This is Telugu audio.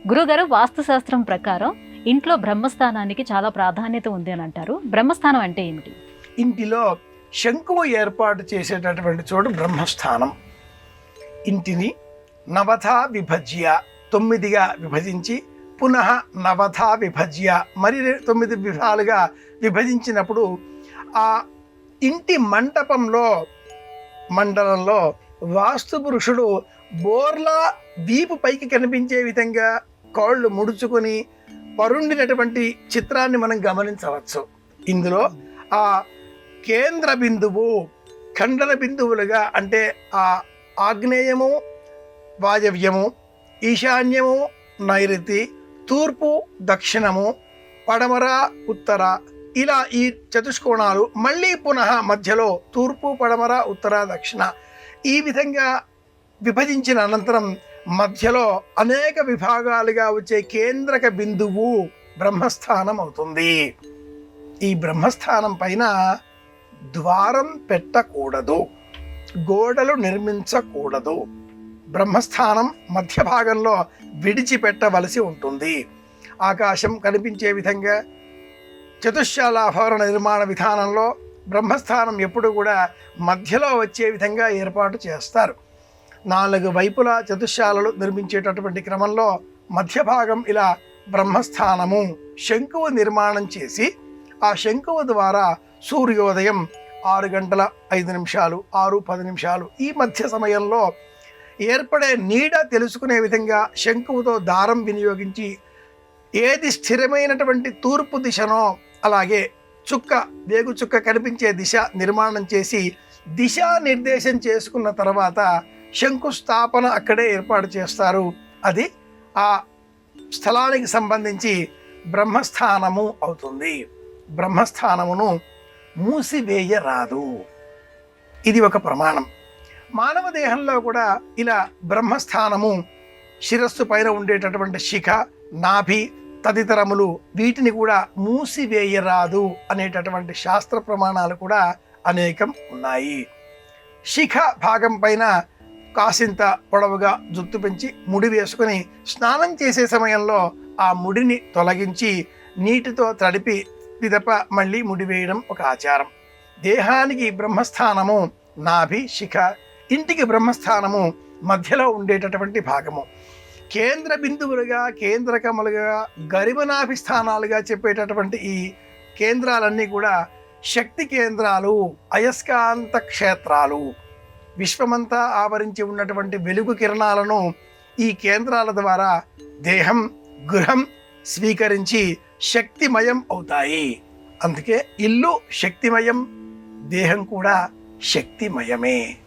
గురుగారు, వాస్తుశాస్త్రం ప్రకారం ఇంట్లో బ్రహ్మస్థానానికి చాలా ప్రాధాన్యత ఉంది అని అంటారు. బ్రహ్మస్థానం అంటే ఏమిటి? ఇంటిలో శంకువు ఏర్పాటు చేసేటటువంటి చోటు బ్రహ్మస్థానం. ఇంటిని నవథా విభజ్య 9గా విభజించి పునః నవథా విభజ్య మరి 9 విధాలుగా విభజించినప్పుడు ఆ ఇంటి మండలంలో వాస్తు పురుషుడు బోర్లా వీపు పైకి కనిపించే విధంగా కాళ్ళు ముడుచుకొని పరుండినటువంటి చిత్రాన్ని మనం గమనించవచ్చు. ఇందులో ఆ కేంద్ర బిందువు ఖండన బిందువులుగా అంటే ఆ ఆగ్నేయము వాయవ్యము, ఈశాన్యము నైరుతి, తూర్పు దక్షిణము, పడమర ఉత్తర, ఇలా ఈ చతుష్కోణాలు మళ్ళీ పునః మధ్యలో తూర్పు పడమర ఉత్తర దక్షిణ ఈ విధంగా విభజించిన అనంతరం మధ్యలో అనేక విభాగాలుగా వచ్చే కేంద్రక బిందువు బ్రహ్మస్థానం అవుతుంది. ఈ బ్రహ్మస్థానం పైన ద్వారం పెట్టకూడదు, గోడలు నిర్మించకూడదు. బ్రహ్మస్థానం మధ్య భాగంలో విడిచిపెట్టవలసి ఉంటుంది. ఆకాశం కనిపించే విధంగా చతుశ్శాలాభరణ నిర్మాణ విధానంలో బ్రహ్మస్థానం ఎప్పుడు కూడా మధ్యలో వచ్చే విధంగా ఏర్పాటు చేస్తారు. 4 వైపులా చతుశ్శాలలు నిర్మించేటటువంటి క్రమంలో మధ్య భాగం ఇలా బ్రహ్మస్థానము శంకువు నిర్మాణం చేసి ఆ శంకువు ద్వారా సూర్యోదయం 6 గంటల 5 నిమిషాలు 6:10 నిమిషాలు ఈ మధ్య సమయంలో ఏర్పడే నీడ తెలుసుకునే విధంగా శంకువుతో దారం వినియోగించి ఏది స్థిరమైనటువంటి తూర్పు దిశనో అలాగే వేగు చుక్క కనిపించే దిశ నిర్మాణం చేసి దిశా నిర్దేశం చేసుకున్న తర్వాత శంకుస్థాపన అక్కడే ఏర్పాటు చేస్తారు. అది ఆ స్థలానికి సంబంధించి బ్రహ్మస్థానము అవుతుంది. బ్రహ్మస్థానమును మూసివేయరాదు. ఇది ఒక ప్రమాణం. మానవ దేహంలో కూడా ఇలా బ్రహ్మస్థానము శిరస్సు పైన ఉండేటటువంటి శిఖ, నాభి తదితరములు వీటిని కూడా మూసివేయరాదు అనేటటువంటి శాస్త్ర ప్రమాణాలు కూడా అనేకం ఉన్నాయి. శిఖ భాగం పైన కాసింత పొడవుగా జుత్తు పెంచి ముడి వేసుకుని స్నానం చేసే సమయంలో ఆ ముడిని తొలగించి నీటితో తడిపి పిదప మళ్ళీ ముడి వేయడం ఒక ఆచారం. దేహానికి బ్రహ్మస్థానము నాభి శిఖ, ఇంటికి బ్రహ్మస్థానము మధ్యలో ఉండేటటువంటి భాగము. కేంద్ర బిందువులుగా కేంద్రకములుగా గరిమనాభి స్థానాలుగా చెప్పేటటువంటి ఈ కేంద్రాలన్నీ కూడా శక్తి కేంద్రాలు, అయస్కాంత క్షేత్రాలు. విశ్వమంతా ఆవరించి ఉన్నటువంటి వెలుగు కిరణాలను ఈ కేంద్రాల ద్వారా దేహం గృహం స్వీకరించి శక్తిమయం అవుతాయి. అందుకే ఇల్లు శక్తిమయం, దేహం కూడా శక్తిమయమే.